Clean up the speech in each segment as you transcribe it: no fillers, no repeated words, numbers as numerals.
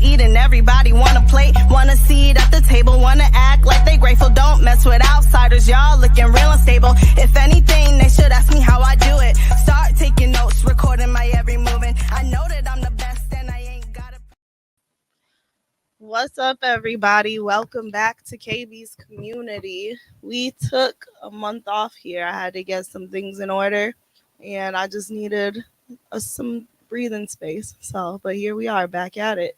eat and everybody wanna plate, wanna see it at the table, wanna act like they grateful. Don't mess with outsiders, y'all looking real unstable. If anything, they should ask me how I do it. Start taking notes, recording my every movement. I know that I'm the best and I ain't gotta. What's up, everybody? Welcome back to KB's Community. We took a month off here. I had to get some things in order, and I just needed some breathing space. But here we are, back at it.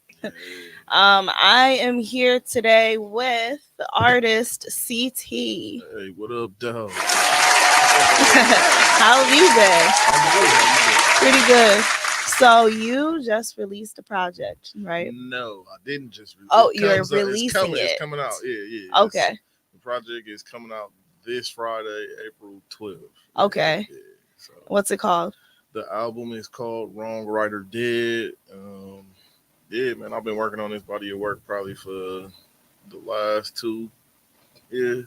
I am here today with the artist CT. Hey, what up, dog? How have you been? Pretty good. So you just released a project, right? No, I didn't just release. Oh, you're releasing it. It's coming out. Yeah. Okay. The project is coming out this Friday, April 12th. Okay. Yeah, so What's it called? the album is called Wrong Writer Dead. Yeah, man, I've been working on this body of work probably for the last two and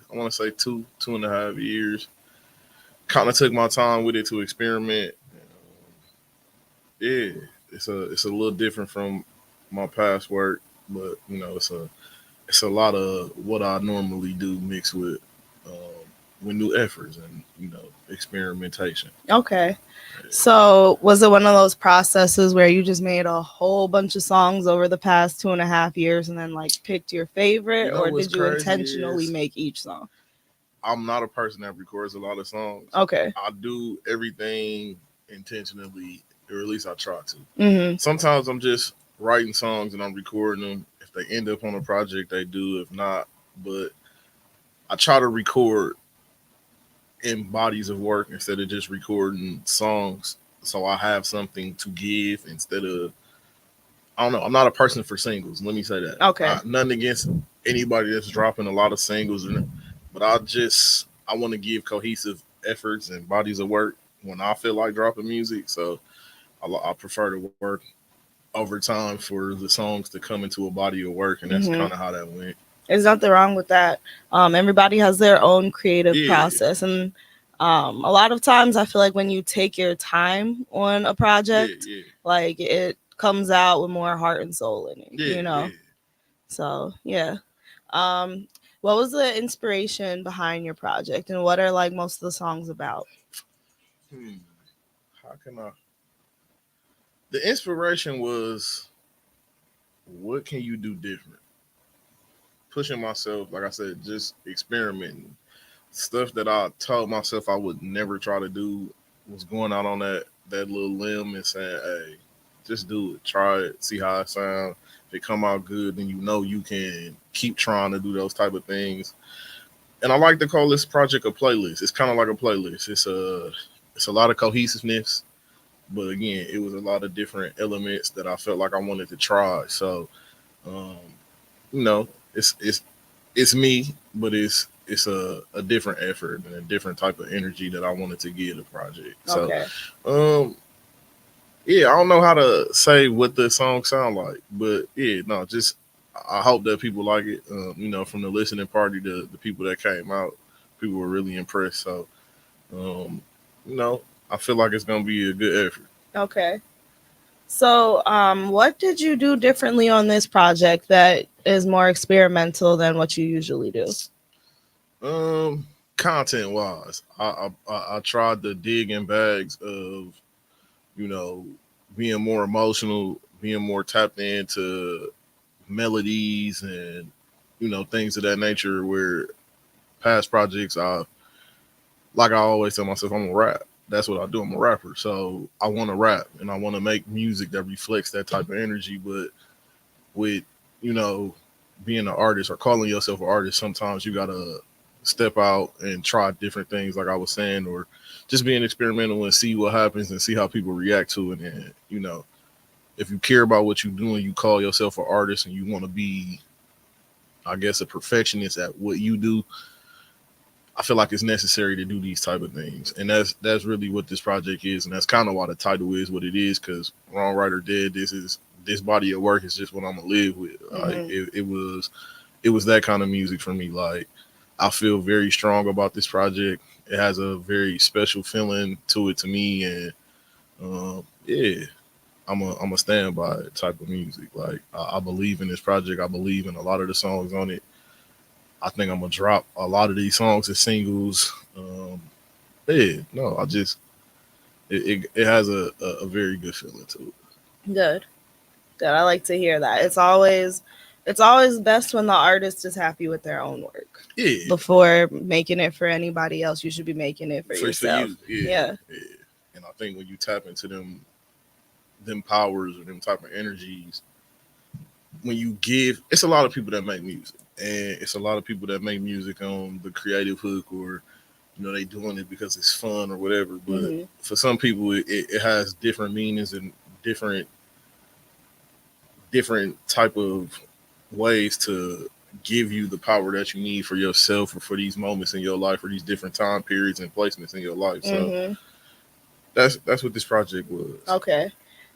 a half years. Kind of took my time with it to experiment. Yeah, it's a little different from my past work, but you know, it's a lot of what I normally do mixed with new efforts and experimentation. Okay. So was it one of those processes where you just made a whole bunch of songs over the past 2.5 years and then like picked your favorite, or did you intentionally make each song? I'm not a person that records a lot of songs. Okay. I do everything intentionally, or at least I try to. Mm-hmm. Sometimes I'm just writing songs and I'm recording them. If they end up on a project, they do. If not, but I try to record in bodies of work instead of just recording songs, so I have something to give instead of, I don't know, I'm not a person for singles, let me say that. Okay. Nothing against anybody that's dropping a lot of singles, but I want to give cohesive efforts and bodies of work when I feel like dropping music. So I prefer to work over time for the songs to come into a body of work, and that's kind of how that went. There's nothing wrong with that. Everybody has their own creative process, and a lot of times I feel like when you take your time on a project, like it comes out with more heart and soul in it, So yeah. What was the inspiration behind your project, and what are like most of the songs about? How can I? The inspiration was, what can you do different? Pushing myself, like I said, just experimenting. Stuff that I told myself I would never try to do was going out on that little limb and saying, hey, just do it. Try it. See how it sounds. If it come out good, then you can keep trying to do those type of things. And I like to call this project a playlist. It's kind of like a playlist. It's a lot of cohesiveness, but again, it was a lot of different elements that I felt like I wanted to try. So, it's me, but it's a different effort and a different type of energy that I wanted to give the project. Okay. So, I don't know how to say what the song sound like, but just I hope that people like it. From the listening party to the people that came out, people were really impressed. So, I feel like it's gonna be a good effort. Okay. So, what did you do differently on this project that is more experimental than what you usually do? Content wise, I tried to dig in bags of, being more emotional, being more tapped into melodies and, things of that nature, where past projects I always tell myself, I'm a rap. That's what I do. I'm a rapper. So I want to rap and I want to make music that reflects that type of energy. But with, being an artist or calling yourself an artist, sometimes you got to step out and try different things, like I was saying, or just being experimental and see what happens and see how people react to it. And, if you care about what you're doing, you call yourself an artist and you want to be, I guess, a perfectionist at what you do, I feel like it's necessary to do these type of things. And that's really what this project is. And that's kind of why the title is what it is, because Wrong Writer Dead, this body of work is just what I'm going to live with. Like it was that kind of music for me. Like, I feel very strong about this project. It has a very special feeling to it to me. And I'm a standby type of music. Like I believe in this project. I believe in a lot of the songs on it. I think I'm gonna drop a lot of these songs as singles. Yeah, no, I just it has a very good feeling to it. Good. Good. I like to hear that. It's always best when the artist is happy with their own work. Yeah, Before making it for anybody else, you should be making it for yourself. you. Yeah, yeah. And I think when you tap into them powers or them type of energies, when you give, it's a lot of people that make music, and it's a lot of people that make music on the creative hook, or they doing it because it's fun or whatever. But for some people, it has different meanings and different type of ways to give you the power that you need for yourself or for these moments in your life or these different time periods and placements in your life. So that's what this project was. Okay.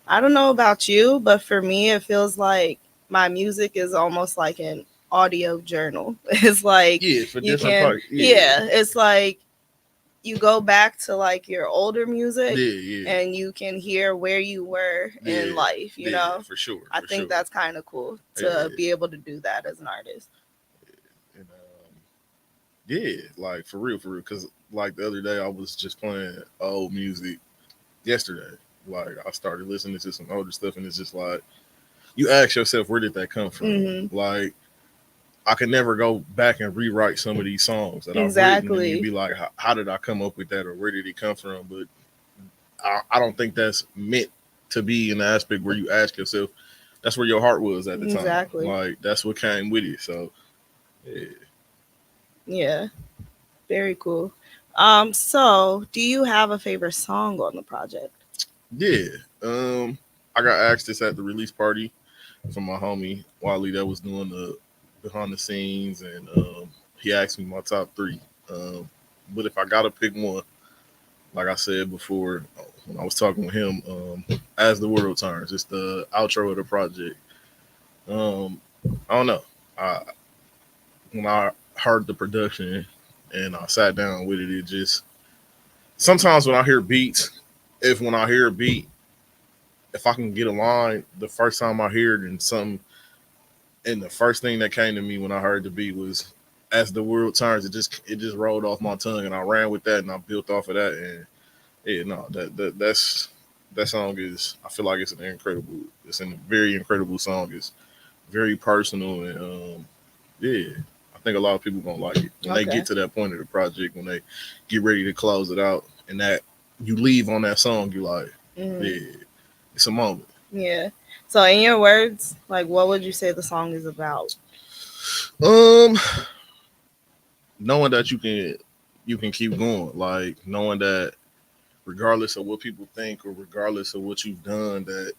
I don't know about you, but for me, it feels like my music is almost like an audio journal. It's like for you different can, parts. it's like you go back to like your older music and you can hear where you were in life, you know? For sure. I think that's kind of cool to be able to do that as an artist. And like for real, because like the other day I was just playing old music yesterday. Like I started listening to some older stuff, and it's just like you ask yourself, where did that come from? Like I could never go back and rewrite some of these songs that I've written, and you'd be like, how did I come up with that, or where did it come from? But I don't think that's meant to be in the aspect where you ask yourself. That's where your heart was at the time. Exactly. Like that's what came with it. So yeah, very cool. So do you have a favorite song on the project? Yeah. I got asked this at the release party from my homie Wally that was doing the behind the scenes, and he asked me my top 3. But if I gotta pick one, like I said before when I was talking with him, As the World Turns, it's the outro of the project. I don't know. When I heard the production and I sat down with it, it just sometimes when I hear beats, when I hear a beat, if I can get a line the first time I hear it and the first thing that came to me when I heard the beat was As the World Turns, it just rolled off my tongue, and I ran with that and I built off of that. And that song is, I feel like it's a very incredible song. It's very personal, and I think a lot of people gonna like it when they get to that point of the project, when they get ready to close it out, and that you leave on that song, you like, it's a moment. Yeah. So in your words, like what would you say the song is about? Knowing that you can keep going, like knowing that regardless of what people think or regardless of what you've done, that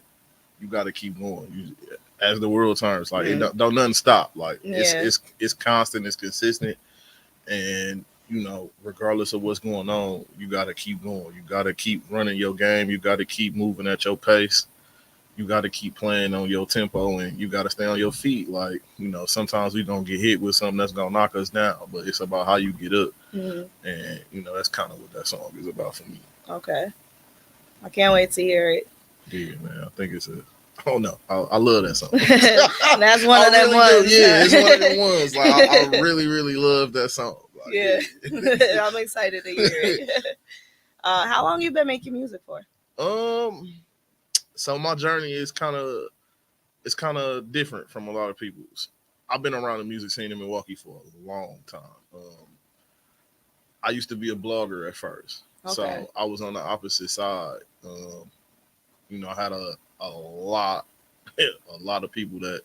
you got to keep going. As the world turns, like it don't nothing stop. Like it's constant, it's consistent, and regardless of what's going on, you got to keep going. You got to keep running your game. You got to keep moving at your pace. You got to keep playing on your tempo, and you got to stay on your feet. Like, sometimes we gonna get hit with something that's gonna knock us down, but it's about how you get up. And that's kind of what that song is about for me. Okay, I can't wait to hear it. Yeah, man, I think it's I love that song. That's one of them ones. Yeah, it's one of them ones. Like I really, really love that song. Like, yeah. I'm excited to hear it. How long you been making music for? So my journey is kind of different from a lot of people's. I've been around the music scene in Milwaukee for a long time. I used to be a blogger at first, so I was on the opposite side. I had a lot of people that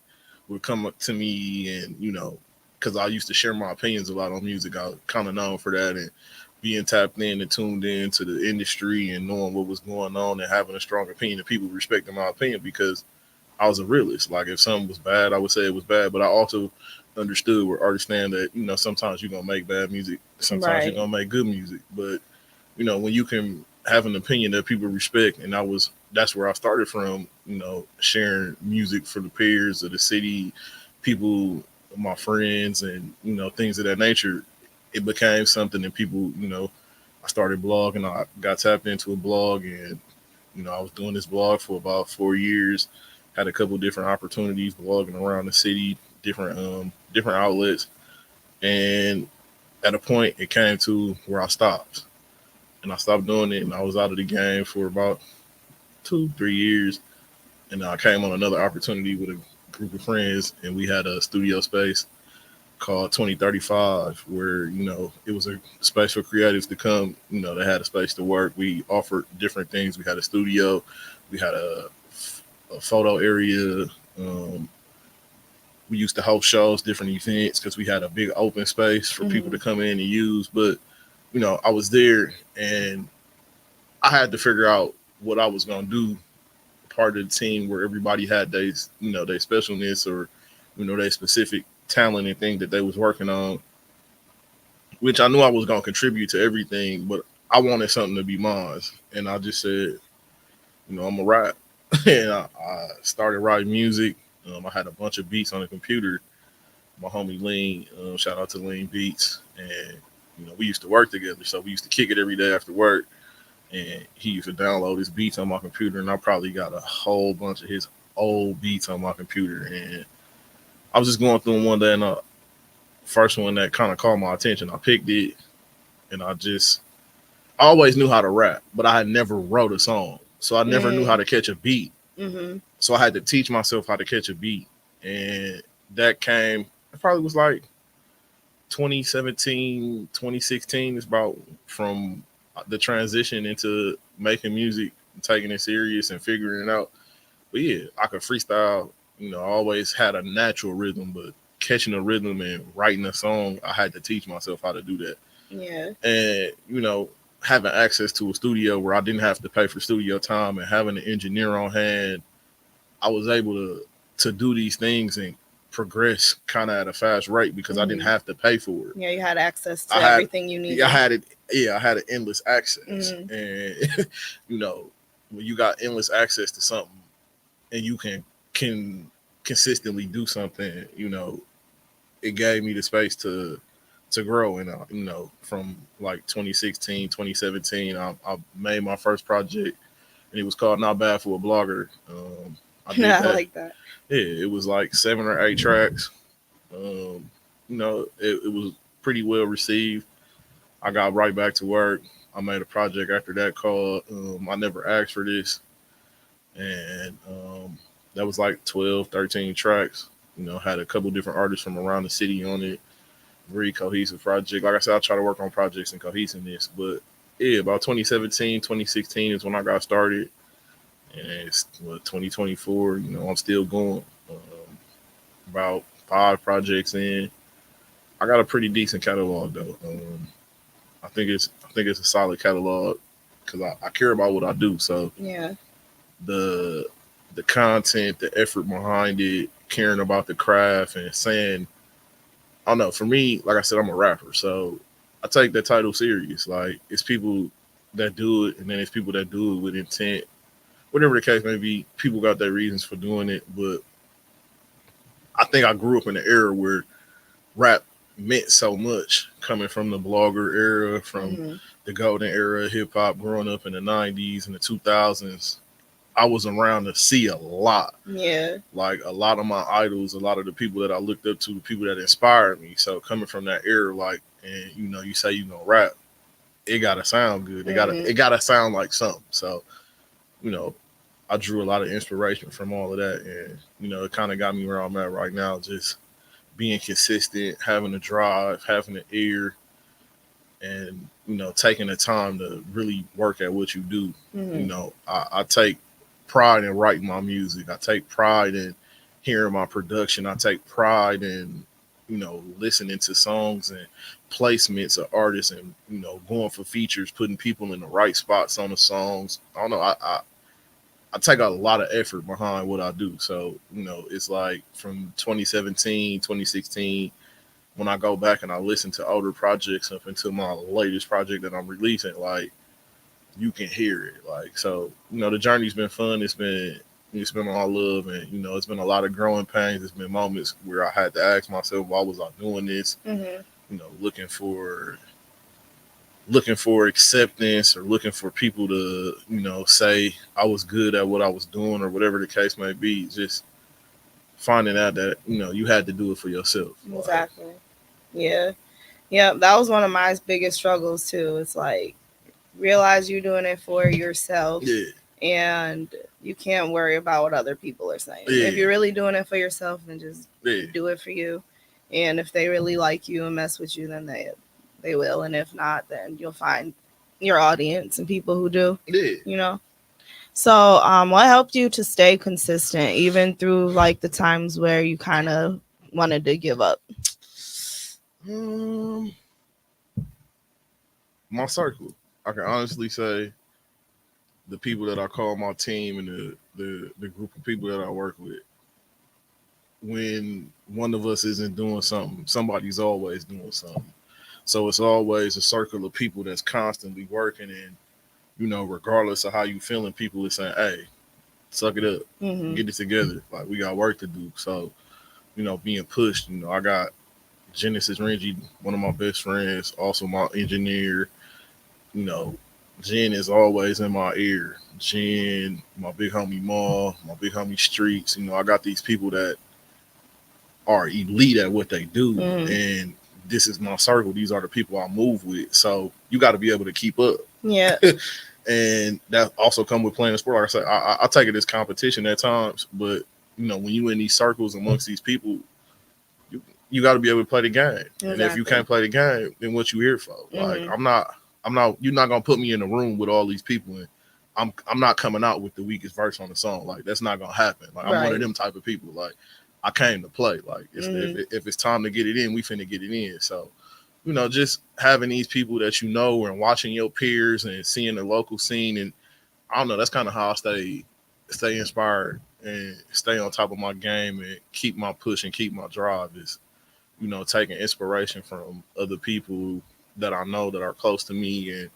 would come up to me, and because I used to share my opinions a lot on music, I was kind of known for that, and being tapped in and tuned in to the industry and knowing what was going on and having a strong opinion, and people respecting my opinion because I was a realist. Like if something was bad, I would say it was bad, but I also understood or understand that, sometimes you're going to make bad music. Sometimes you're going to make good music. But, when you can have an opinion that people respect, and that's where I started from, sharing music for the peers of the city, people, my friends, and, things of that nature. It became something that people, I started blogging. I got tapped into a blog, and I was doing this blog for about 4 years, had a couple different opportunities blogging around the city, different outlets, and at a point it came to where I stopped, and I stopped doing it, and I was out of the game for about 2-3 years, and I came on another opportunity with a group of friends, and we had a studio space called 2035, where it was a space for creatives to come. They had a space to work. We offered different things. We had a studio, we had a photo area. We used to host shows, different events, because we had a big open space for people to come in and use. But I was there, and I had to figure out what I was gonna do. Part of the team where everybody had their specialness, or their specific talent and thing that they was working on, which I knew I was gonna contribute to everything, but I wanted something to be mine. And I just said, I'm gonna rap. And I started writing music. I had a bunch of beats on the computer. My homie Lean, shout out to Lean Beats, and we used to work together, so we used to kick it every day after work. And he used to download his beats on my computer, and I probably got a whole bunch of his old beats on my computer. And I was just going through them one day, and the first one that kind of caught my attention, I picked it, and I always knew how to rap, but I had never wrote a song, so I never knew how to catch a beat. So I had to teach myself how to catch a beat, and that came. It probably was like 2017, 2016. It's about from the transition into making music, taking it serious, and figuring it out. But yeah, I could freestyle. I always had a natural rhythm, but catching a rhythm and writing a song, I had to teach myself how to do that. Yeah. And, having access to a studio where I didn't have to pay for studio time, and having an engineer on hand, I was able to do these things and progress kind of at a fast rate because I didn't have to pay for it. Yeah, you had access to everything you needed. I had it. Yeah, I had an endless access. And, when you got endless access to something and you can consistently do something, it gave me the space to grow. And, from like 2016, 2017, I made my first project, and it was called Not Bad for a Blogger. I like that. Yeah, it was like 7 or 8 tracks. It was pretty well received. I got right back to work. I made a project after that called I Never Asked for This. And that was like 12, 13 tracks. Had a couple different artists from around the city on it. Very cohesive project. Like I said, I try to work on projects and cohesiveness. But yeah, about 2017, 2016 is when I got started. And it's 2024. I'm still going. About 5 projects in. I got a pretty decent catalog though. I think it's a solid catalog because I care about what I do. So yeah, the content, the effort behind it, caring about the craft, and saying, I don't know. For me, like I said, I'm a rapper, so I take that title serious. Like, it's people that do it, and then it's people that do it with intent. Whatever the case may be, people got their reasons for doing it. But I think I grew up in an era where rap meant so much, coming from the blogger era, from the golden era of hip hop, growing up in the 90s and the 2000s. I was around to see a lot. Yeah. Like, a lot of my idols, a lot of the people that I looked up to, the people that inspired me. So coming from that era, like, and you say you gonna rap, it gotta sound good. It gotta sound like something. So, I drew a lot of inspiration from all of that, and it kind of got me where I'm at right now. Just being consistent, having a drive, having an ear, and taking the time to really work at what you do. I take pride in writing my music. I take pride in hearing my production. I take pride in listening to songs and placements of artists, and going for features, putting people in the right spots on the songs. I don't know. I take a lot of effort behind what I do. So, it's like from 2017, 2016, when I go back and I listen to older projects up until my latest project that I'm releasing, like, you can hear it. Like, so, the journey's been fun. It's been all love, and, it's been a lot of growing pains. It's been moments where I had to ask myself, why was I doing this? Looking for looking for acceptance or looking for people to, say I was good at what I was doing or whatever the case may be. Just finding out that, you had to do it for yourself. Exactly. Yeah. Yeah. That was one of my biggest struggles too. It's like, realize you're doing it for yourself. Yeah. And you can't worry about what other people are saying. Yeah. If you're really doing it for yourself, then just do it for you. And if they really like you and mess with you, then they will. And if not, then you'll find your audience and people who do. Yeah. So what helped you to stay consistent even through like the times where you kind of wanted to give up? My circle. I can honestly say the people that I call my team and the group of people that I work with. When one of us isn't doing something, somebody's always doing something. So it's always a circle of people that's constantly working, and regardless of how you feeling, people are saying, "Hey, suck it up, get it together. Like we got work to do." So, being pushed. I got Genesis Renji, one of my best friends, also my engineer. Jen is always in my ear. Jen, my big homie Ma, my big homie Streets. I got these people that are elite at what they do, and this is my circle. These are the people I move with. So you got to be able to keep up. Yeah. And that also come with playing the sport. Like I said, I take it as competition at times, but when you in these circles amongst these people, you got to be able to play the game. Exactly. And if you can't play the game, then what you here for? Like I'm not. You're not gonna put me in a room with all these people, and I'm not coming out with the weakest verse on the song. Like that's not gonna happen. Like I'm one of them type of people. Like I came to play. Like if it's time to get it in, we finna get it in. So just having these people that and watching your peers and seeing the local scene, and I don't know. That's kind of how I stay inspired and stay on top of my game and keep my push and keep my drive. Is taking inspiration from other people that I know that are close to me, and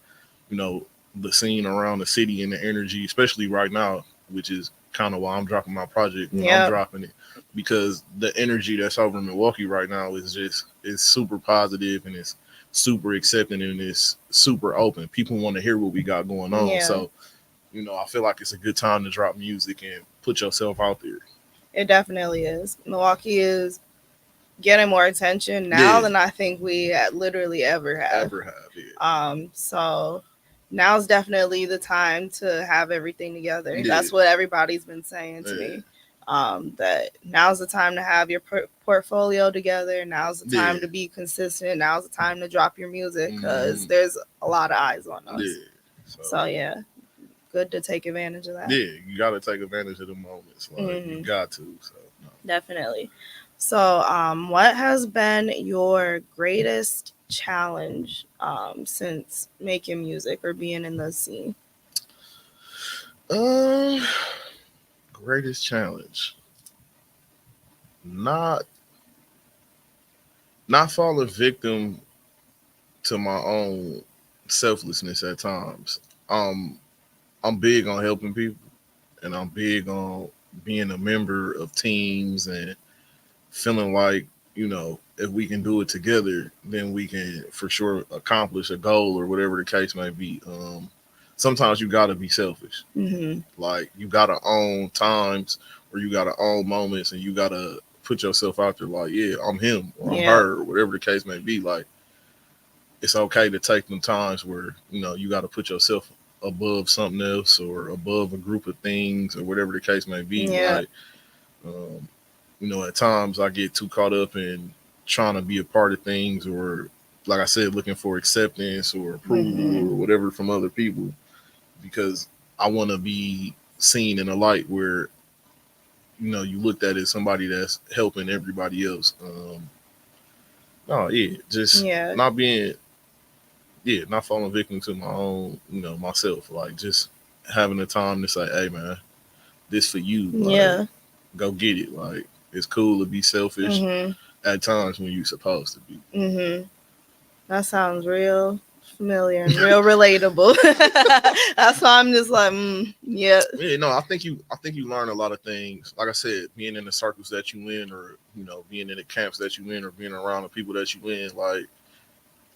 the scene around the city and the energy, especially right now, which is kind of why I'm dropping my project when I'm dropping it, because the energy that's over in Milwaukee right now is super positive, and it's super accepting, and it's super open. People want to hear what we got going on. So I feel like it's a good time to drop music and put yourself out there. It definitely is. Milwaukee is getting more attention now than I think we literally ever have. So now's definitely the time to have everything together. That's what everybody's been saying to me. That now's the time to have your portfolio together. Now's the time to be consistent. Now's the time to drop your music, because there's a lot of eyes on us. So good to take advantage of that. Yeah, you got to take advantage of the moments. Like you got to. So definitely. So, what has been your greatest challenge since making music or being in the scene? Greatest challenge. Not falling victim to my own selflessness at times. I'm big on helping people, and I'm big on being a member of teams and feeling like, if we can do it together, then we can for sure accomplish a goal or whatever the case may be. Sometimes you got to be selfish. Like you got to own times, or you got to own moments, and you got to put yourself out there like, yeah, I'm him or I'm her or whatever the case may be. Like it's okay to take them times where, you got to put yourself above something else or above a group of things or whatever the case may be. Like, at times I get too caught up in trying to be a part of things, or like I said, looking for acceptance or approval or whatever from other people, because I want to be seen in a light where, you looked at as somebody that's helping everybody else. Not being, not falling victim to my own, myself. Like just having the time to say, hey man, this for you. Like, go get it. Like it's cool to be selfish at times when you're supposed to be. That sounds real familiar and real relatable. That's why I'm just like, yeah. No, I think you learn a lot of things. Like I said, being in the circles that you in, or being in the camps that you in, or being around the people that you in. Like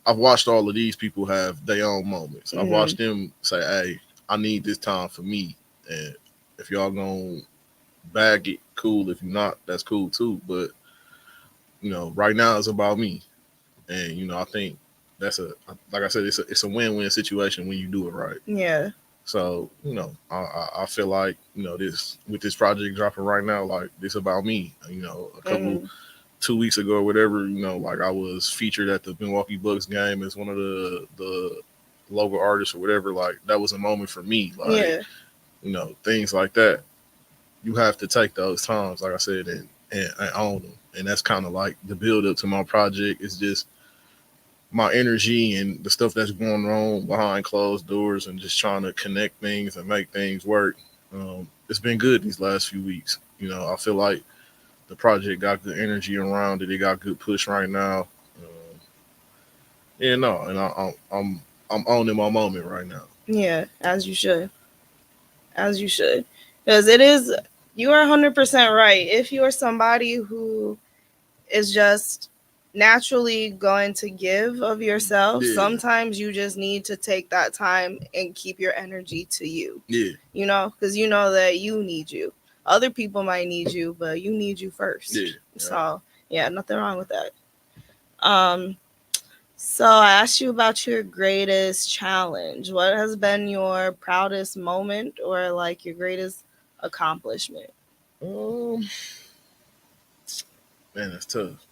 I've watched all of these people have their own moments. I've Mhm. watched them say, "Hey, I need this time for me," and if y'all gonna bag it, cool. If you're not, that's cool too. But right now it's about me, and I think that's like I said, it's a win-win situation when you do it right. Yeah. So I feel like this with this project dropping right now, like this about me. A couple Mhm. 2 weeks ago or whatever, like I was featured at the Milwaukee Bucks game as one of the local artists or whatever. Like that was a moment for me. Like Yeah. things like that. You have to take those times, like I said, and own them. And that's kind of like the build up to my project. Is just my energy and the stuff that's going on behind closed doors and just trying to connect things and make things work. It's been good these last few weeks. I feel like the project got good energy around it. It got good push right now. Yeah, no, and I'm owning my moment right now. Yeah, as you should. As you should. Because it is, you are 100% right. If you are somebody who is just naturally going to give of yourself, Yeah. sometimes you just need to take that time and keep your energy to you. Yeah, Because you know that you need you. Other people might need you, but you need you first. yeah. So, yeah, nothing wrong with that. So I asked you about your greatest challenge. What has been your proudest moment or like your greatest accomplishment? Man, that's tough.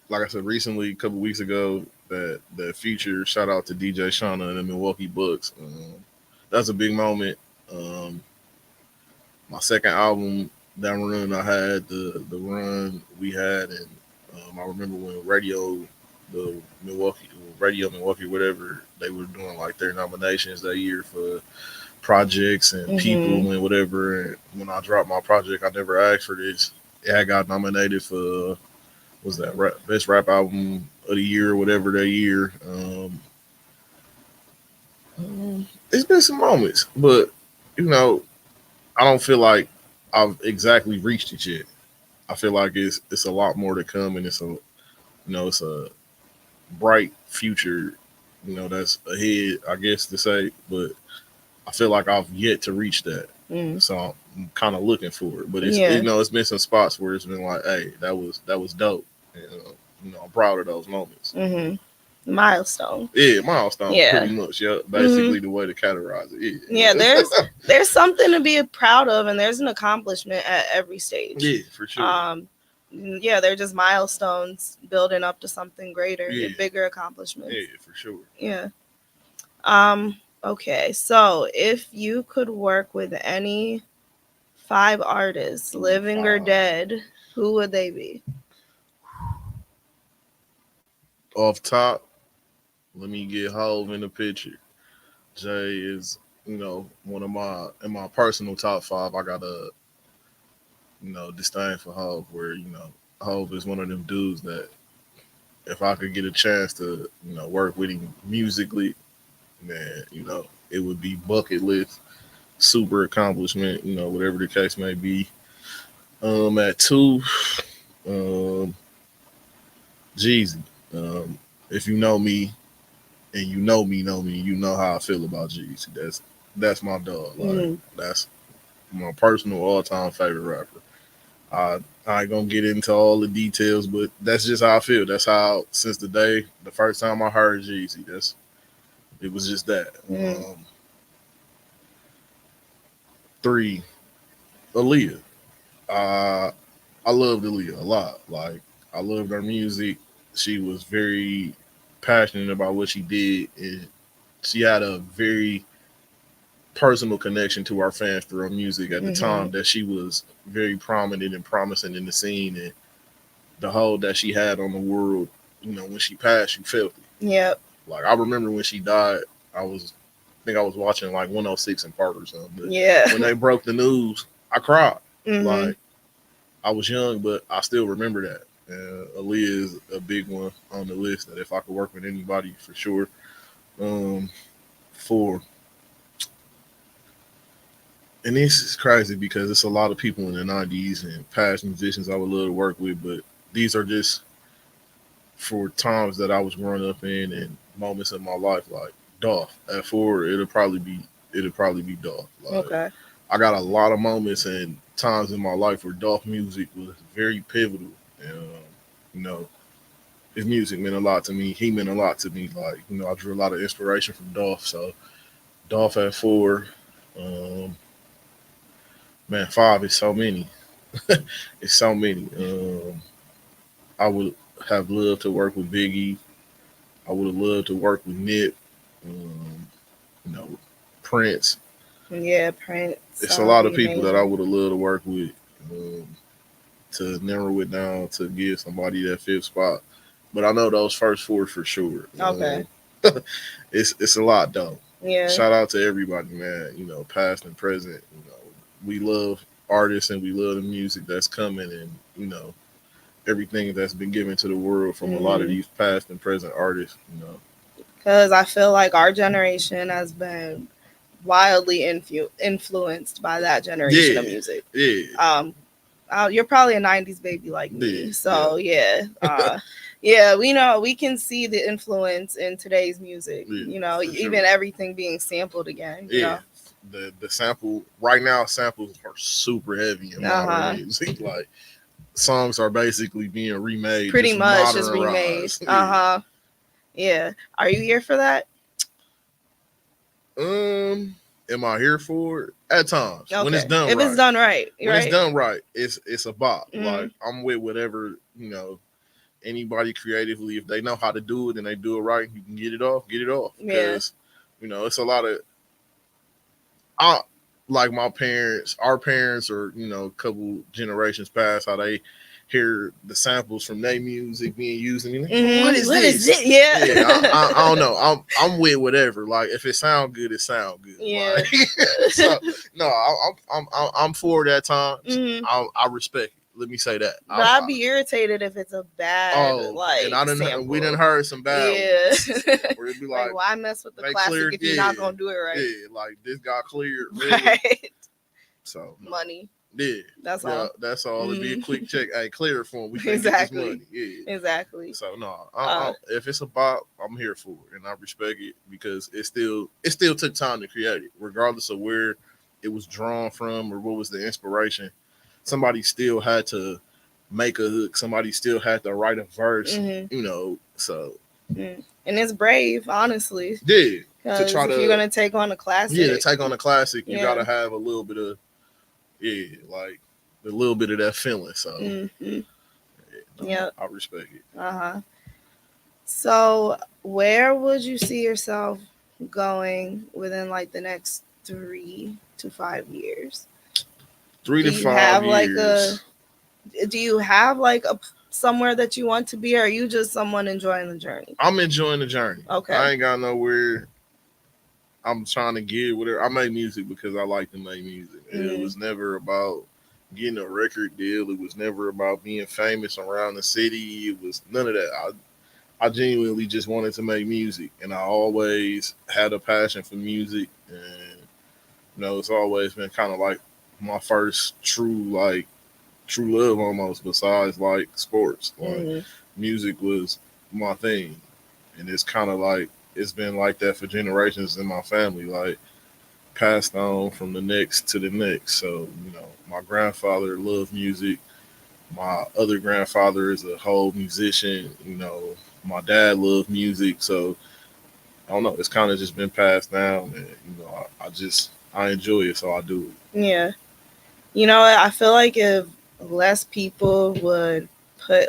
Like I said recently, a couple weeks ago, that feature shout out to DJ Shauna and the Milwaukee Bucks. That's a big moment. Um, my second album, that run I had, the run we had, and I remember when the Milwaukee, whatever, they were doing like their nominations that year for projects and people and whatever. And when I dropped my project, I never asked for this. It had got nominated for was that best rap album of the year or whatever that year. It's been some moments, but I don't feel like I've exactly reached it yet. I feel like it's a lot more to come, and it's a bright future, that's ahead, I guess to say. But I feel like I've yet to reach that, so I'm kind of looking for it. But it's been some spots where it's been like, hey, that was dope, and I'm proud of those moments. Milestone. Yeah, milestone. Yeah. Pretty much. Yeah, basically the way to categorize it. Yeah, there's something to be proud of, and there's an accomplishment at every stage. Yeah, for sure. Yeah, they're just milestones building up to something greater, Yeah. bigger accomplishments. Yeah, for sure. Yeah. Okay, so if you could work with any 5 artists, living or dead, who would they be? Off top, let me get Hove in the picture. Jay is, one of in my personal top 5. I got a, disdain for Hove, where Hove is one of them dudes that if I could get a chance to, work with him musically, man, it would be bucket list, super accomplishment, whatever the case may be. At 2, Jeezy. If you know me and you know me, you know how I feel about Jeezy. That's my dog. Like that's my personal all time favorite rapper. I ain't gonna get into all the details, but that's just how I feel. That's how since the first time I heard Jeezy, it was just that. 3, Aaliyah. I loved Aaliyah a lot. Like I loved her music. She was very passionate about what she did, and she had a very personal connection to our fans through her music at the time that she was very prominent and promising in the scene, and the hold that she had on the world. When she passed, you felt it. Yep. Like I remember when she died, I think I was watching like 106 in Park or something. But when they broke the news, I cried. Like I was young, but I still remember that. Aaliyah is a big one on the list that if I could work with anybody, for sure. 4. And this is crazy because it's a lot of people in the 90s and past musicians I would love to work with, but these are just for times that I was growing up in and moments in my life, like Dolph. At 4, it'll probably be Dolph. Like Okay. I got a lot of moments and times in my life where Dolph music was very pivotal, and you know, his music meant a lot to me. He meant a lot to me. Like I drew a lot of inspiration from Dolph. So Dolph at 4. Um, Man, 5 is so many. It's so many. I would have loved to work with Biggie. I would have loved to work with Nip. Um, you know, Prince. Yeah, Prince. It's a lot of people that I would have loved to work with. Um, to narrow it down to give somebody that fifth spot. But I know those first 4 for sure. Okay. It's a lot though. Yeah. Shout out to everybody, man. Past and present. We love artists and we love the music that's coming, and everything that's been given to the world from a lot of these past and present artists. Because I feel like our generation has been wildly influenced by that generation of music. Yeah. You're probably a 90s baby like me. Yeah, So yeah, we can see the influence in today's music. Even everything being sampled again. The sample right now, samples are super heavy in modern music. Like songs are basically being remade. Pretty much just remade. Yeah. Are you here for that? Am I here for it? At times. Okay. When it's done if right. It's done right. When it's done right, it's a bop. Mm-hmm. Like I'm with whatever, anybody creatively, if they know how to do it and they do it right, you can get it off. Because, it's a lot of like my parents, our parents, or a couple generations past, how they hear the samples from their music being used, and what is this? Yeah. I don't know. I'm with whatever. Like if it sound good, it sound good. Yeah. Like, so no, I'm for that time. Mm-hmm. I respect it. Let me say that. But I'd be irritated if it's a bad and we done heard some bad ones. Where it'd be like, why mess with the classic if you're not gonna do it right? Yeah, like this got cleared. Right. So money. Yeah. That's all. That's all. It'd be a quick check. Hey, clear it for him. We can exactly. get this money. Yeah. Exactly. So no, if it's a bop, I'm here for it, and I respect it because it still took time to create it, regardless of where it was drawn from or what was the inspiration. Somebody still had to make a hook. Somebody still had to write a verse. Mm-hmm. So. Mm. And it's brave, honestly. Yeah. To try if you're gonna take on a classic. Yeah, to take on a classic, you gotta have a little bit of. Yeah, like a little bit of that feeling. So, I respect it. So, where would you see yourself going within like the next 3 to 5 years? 3 to 5 years. Do you have like a somewhere that you want to be, or are you just someone enjoying the journey? I'm enjoying the journey. Okay. I ain't got nowhere. I'm trying to get whatever. I make music because I like to make music. It was never about getting a record deal. It was never about being famous around the city. It was none of that. I genuinely just wanted to make music, and I always had a passion for music. And it's always been kind of like my first true love almost. Besides like sports, like music was my thing, and it's kind of like. It's been like that for generations in my family, like passed on from the next to the next. So, my grandfather loved music. My other grandfather is a whole musician. My dad loved music. So, I don't know. It's kind of just been passed down. And, I enjoy it. So I do it. Yeah. I feel like if less people would put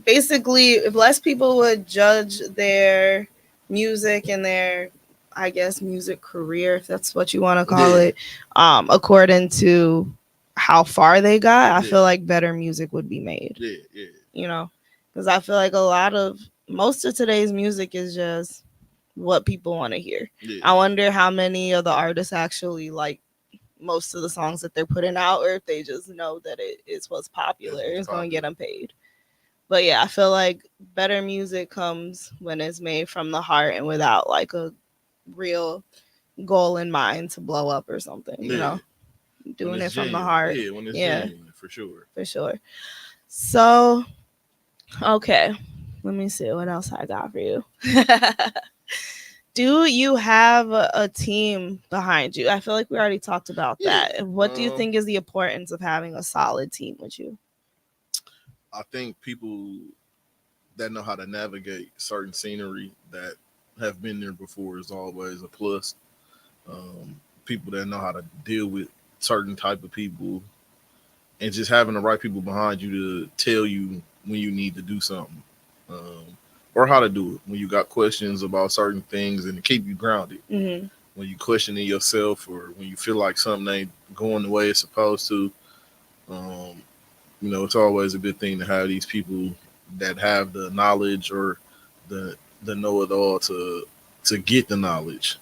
if less people would judge their music and their, I guess, music career, if that's what you want to call it, according to how far they got, I feel like better music would be made. Yeah. Because I feel like most of today's music is just what people want to hear. Yeah. I wonder how many of the artists actually like most of the songs that they're putting out, or if they just know that it is what's popular. It's going to get them paid. But yeah, I feel like better music comes when it's made from the heart and without like a real goal in mind to blow up or something, doing it from the heart. Yeah, when it's genuine, for sure. For sure. So Okay, let me see what else I got for you. Do you have a team behind you? I feel like we already talked about that. What do you think is the importance of having a solid team with you? I think people that know how to navigate certain scenery that have been there before is always a plus. People that know how to deal with certain type of people and just having the right people behind you to tell you when you need to do something, um, or how to do it when you got questions about certain things and to keep you grounded. Mm-hmm. When you questioning yourself or when you feel like something ain't going the way it's supposed to, um, it's always a good thing to have these people that have the knowledge or the know it all to get the knowledge.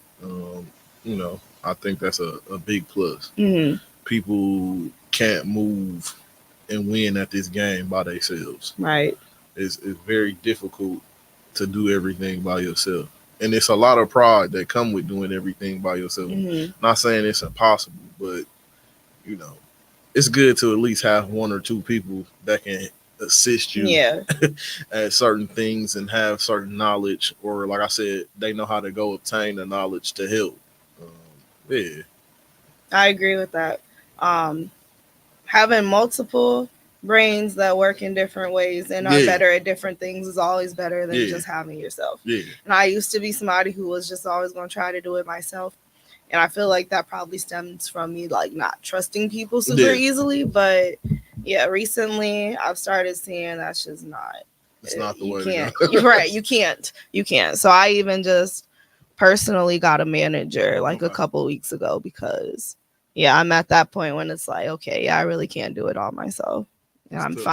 I think that's a big plus. Mm-hmm. People can't move and win at this game by themselves. Right. It's very difficult to do everything by yourself. And it's a lot of pride that come with doing everything by yourself. Mm-hmm. Not saying it's impossible, but you know, it's good to at least have one or two people that can assist you Yeah. at certain things and have certain knowledge, or like I said, they know how to go obtain the knowledge to help. Um, yeah, I agree with that. Um, Having multiple brains that work in different ways and are Yeah. better at different things is always better than Yeah. just having yourself. yeah, And I used to be somebody who was just always going to try to do it myself. And I feel like that probably stems from me like not trusting people super Yeah. easily. But yeah, recently I've started seeing that's just not. it's not the You way can't. to go. You're right. You can't. You can't. So I even just personally got a manager like a Okay. couple weeks ago because yeah, I'm at that point when it's like, okay, yeah, I really can't do it all myself. And It's I'm tough.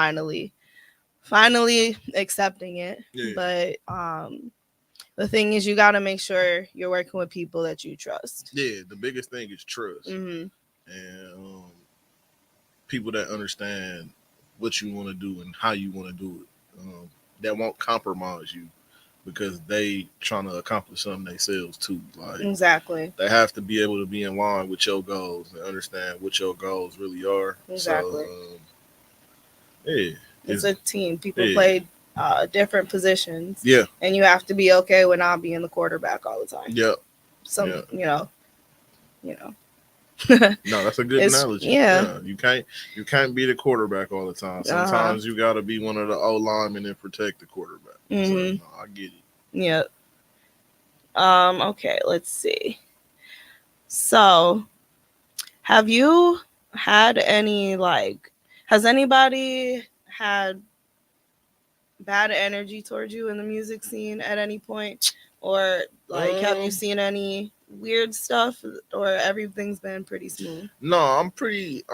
finally accepting it. Yeah. But the thing is you got to make sure you're working with people that you trust. Yeah, the biggest thing is trust, Mm-hmm. and people that understand what you want to do and how you want to do it. That won't compromise you because they trying to accomplish something themselves too. Like Exactly. they have to be able to be in line with your goals and understand what your goals really are. Exactly. So yeah, It's a team. People yeah. play different positions. Yeah. And you have to be okay with not being the quarterback all the time. Yeah. Some, Yeah. you know. No, that's a good analogy. Yeah. You can't be the quarterback all the time. Sometimes you got to be one of the O linemen and protect the quarterback. Mm-hmm. So, no, I get it. Yeah. Okay, let's see. So, have you had any has anybody had bad energy towards you in the music scene at any point? Or have you seen any weird stuff or everything's been pretty smooth? No, I'm pretty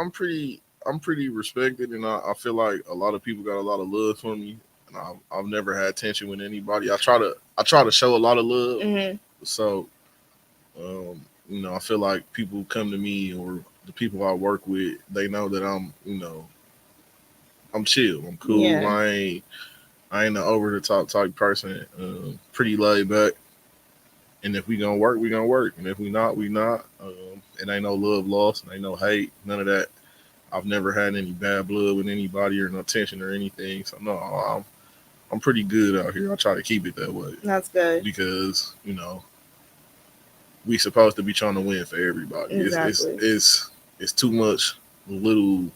respected, and I feel like a lot of people got a lot of love for me. And I've never had tension with anybody. I try to show a lot of love. Mm-hmm. So, I feel like people come to me or the people I work with, they know that I'm chill. I'm cool. Yeah. I ain't an over the top type person. Pretty laid back. And if we gonna work, we gonna work. And if we not, we not. It ain't no love lost. Ain't no hate. None of that. I've never had any bad blood with anybody or no tension or anything. So no, I'm pretty good out here. I try to keep it that way. That's good. Because we supposed to be trying to win for everybody. Exactly. It's too much little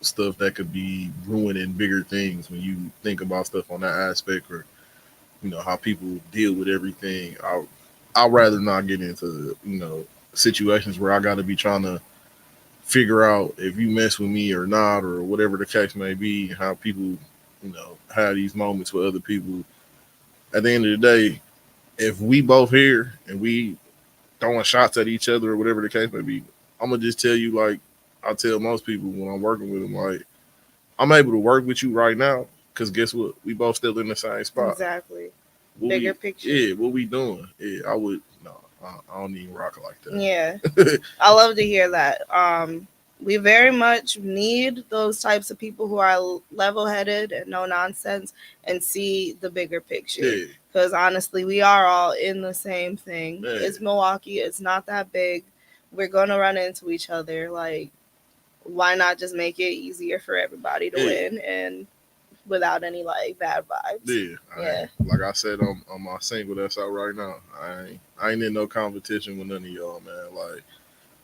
stuff that could be ruining bigger things when you think about stuff on that aspect, or how people deal with everything. I'd rather not get into situations where I got to be trying to figure out if you mess with me or not, or whatever the case may be. How people have these moments with other people. At the end of the day, if we both here and we throwing shots at each other or whatever the case may be, I'm gonna just tell you, like I tell most people when I'm working with them, like I'm able to work with you right now because guess what? We both still in the same spot. Exactly. Bigger picture. Yeah, what we doing? Yeah, I don't even rock like that. Yeah. I love to hear that. We very much need those types of people who are level-headed and no nonsense and see the bigger picture. Because honestly, we are all in the same thing. Yeah. It's Milwaukee. It's not that big. We're going to run into each other. Like, why not just make it easier for everybody to win? And without any like bad vibes. Yeah. Like I said on my single that's out right now, I ain't in no competition with none of y'all, man. Like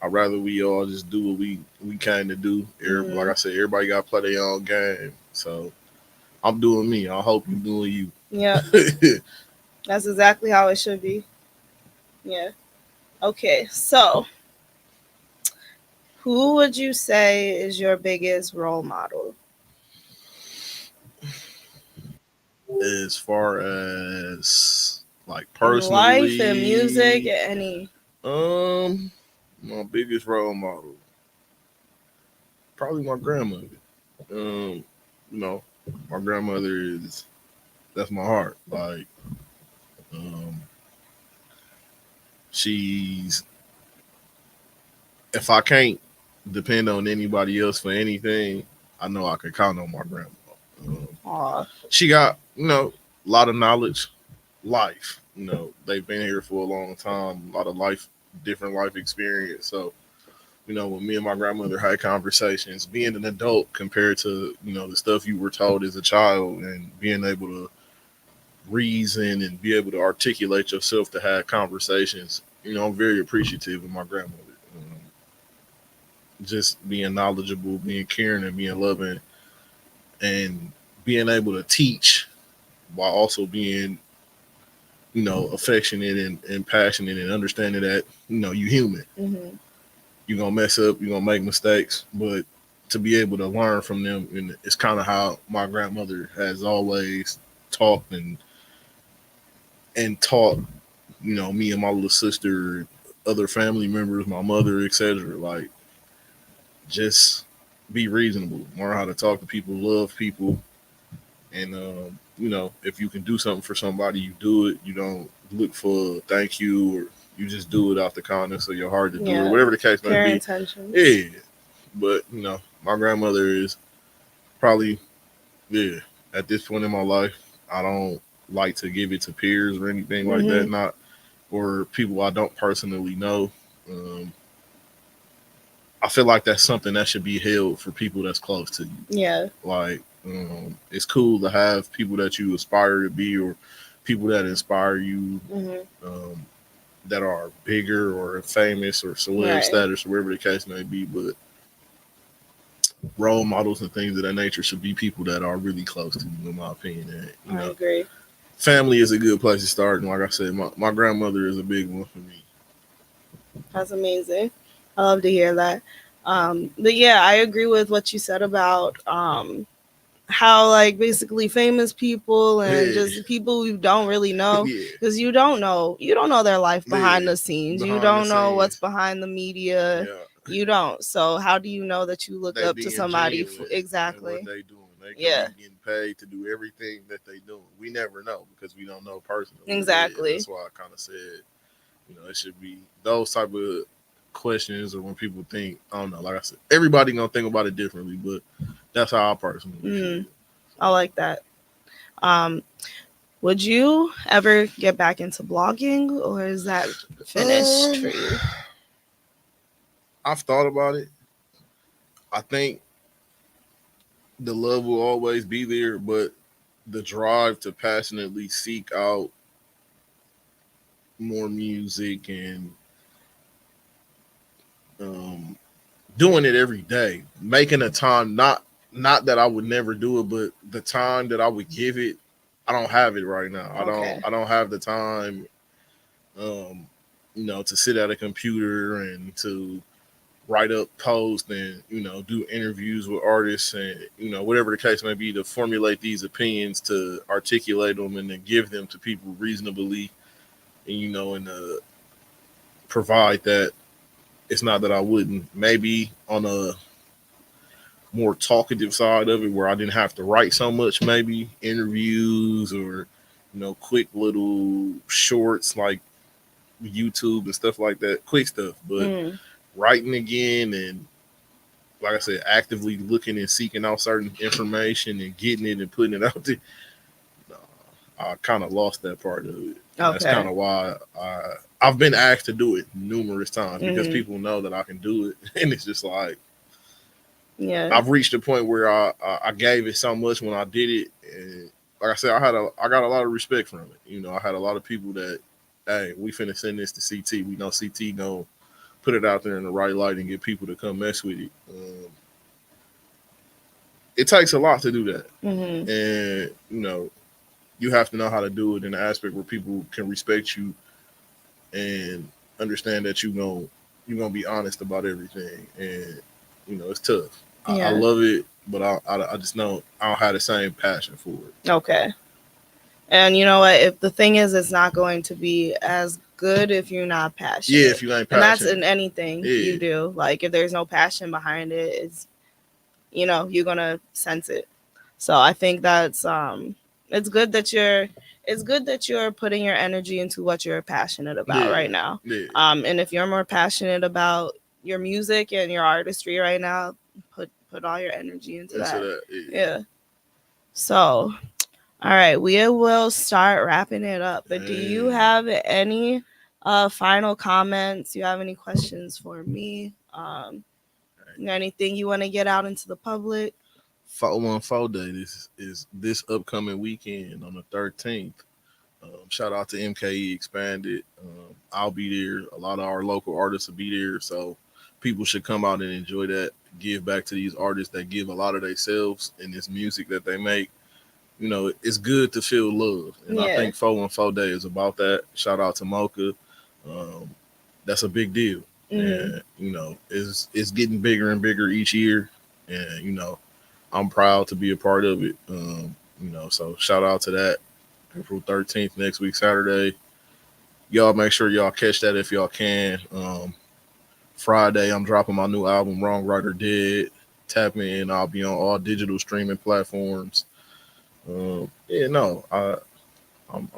I'd rather we all just do what we kind of do. Like I said, everybody got to play their own game. So I'm doing me. I hope you doing you. Yeah. That's exactly how it should be. Yeah. Okay, so who would you say is your biggest role model? As far as like In life and personally, music, any. my biggest role model, probably my grandmother. You know, my grandmother is that's my heart. Like, um, she's if I can't depend on anybody else for anything, I know I can count on my grandma. She got a lot of knowledge, life. They've been here for a long time, a lot of different life experience. So when me and my grandmother had conversations, being an adult compared to the stuff you were told as a child, and being able to reason and be able to articulate yourself to have conversations, I'm very appreciative of my grandmother. Just being knowledgeable, being caring, and being loving, and being able to teach while also being affectionate and passionate, and understanding that you human. Mm-hmm. You're gonna mess up, you're gonna make mistakes, but to be able to learn from them, and it's kind of how my grandmother has always talked and taught me and my little sister, other family members, my mother, etc. Like, just be reasonable, learn how to talk to people, love people, and if you can do something for somebody, you do it. You don't look for thank you, or you just do it out the kindness of your heart to do it, whatever the case may be. Intentions. Yeah, but my grandmother is probably at this point in my life, I don't like to give it to peers or anything like that, not or people I don't personally know. I feel like that's something that should be held for people that's close to you. Yeah. Like, it's cool to have people that you aspire to be, or people that inspire you, that are bigger or famous or celeb status, or whatever the case may be. But role models and things of that nature should be people that are really close to you, in my opinion. And, I agree. Family is a good place to start. And like I said, my grandmother is a big one for me. That's amazing. I love to hear that. But yeah, I agree with what you said about how like basically famous people and just people you don't really know, because you don't know their life behind the scenes. You don't know what's behind the media. You don't. So how do you know that you look up to somebody? Exactly. What they doing? They could be getting paid to do everything that they doing. We never know because we don't know personally. Exactly. That's why I kind of said, it should be those type of questions, or when people think, I don't know, like I said, everybody gonna think about it differently, but that's how I personally feel. I like that. Would you ever get back into blogging, or is that finished for you? I've thought about it. I think the love will always be there, but the drive to passionately seek out more music and doing it every day, making a time, not that I would never do it, but the time that I would give it, I don't have it right now. I don't have the time, to sit at a computer and to write up posts and, do interviews with artists and, whatever the case may be, to formulate these opinions, to articulate them and then give them to people reasonably, and, and provide that. It's not that I wouldn't. Maybe on a more talkative side of it, where I didn't have to write so much, maybe interviews or, quick little shorts like YouTube and stuff like that, quick stuff. But writing again, and like I said, actively looking and seeking out certain information and getting it and putting it out there, I kind of lost that part of it. That's kind of why I've been asked to do it numerous times, because people know that I can do it, and it's just like, I've reached a point where I gave it so much when I did it, and like I said, I got a lot of respect from it. You know, I had a lot of people that, hey, we finna send this to CT. We know CT gonna put it out there in the right light and get people to come mess with it. It takes a lot to do that, and you know, you have to know how to do it in an aspect where people can respect you and understand that you're gonna be honest about everything. And you know, it's tough. I love it, but I just know I don't have the same passion for it. Okay. And you know what? If the thing is, it's not going to be as good if you're not passionate. Yeah, if you ain't passionate. And that's in anything you do. Like, if there's no passion behind it, it's, you know, you're going to sense it. So I think that's, it's good that you're putting your energy into what you're passionate about right now. Yeah. And if you're more passionate about your music and your artistry right now, put all your energy into that. Yeah. So, all right, we will start wrapping it up. But do you have any final comments? Do you have any questions for me? Anything you want to get out into the public? 414 Day. This is this upcoming weekend on the 13th. Shout out to MKE Expanded. I'll be there. A lot of our local artists will be there. So people should come out and enjoy that. Give back to these artists that give a lot of themselves in this music that they make. You know, it's good to feel love. And I think 414 Day is about that. Shout out to Mocha. That's a big deal. And, you know, it's getting bigger and bigger each year. And, you know, I'm proud to be a part of it. You know, so shout out to that. April 13th, next week, Saturday. Y'all make sure y'all catch that if y'all can. Friday, I'm dropping my new album, Wrong Writer Dead. Tap me in. I'll be on all digital streaming platforms. I'm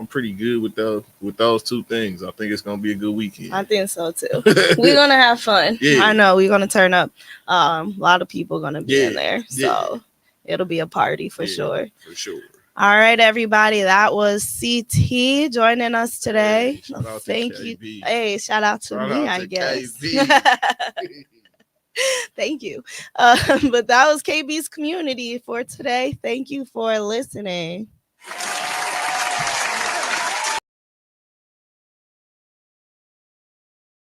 pretty good with those two things. I think it's gonna be a good weekend. I think so too. We're gonna have fun. I know we're gonna turn up. A lot of people gonna be in there, so it'll be a party for sure. For sure. All right, everybody. That was CT joining us today. Thank you. Hey, shout out to me, I guess. Thank you. But that was KB's Community for today. Thank you for listening.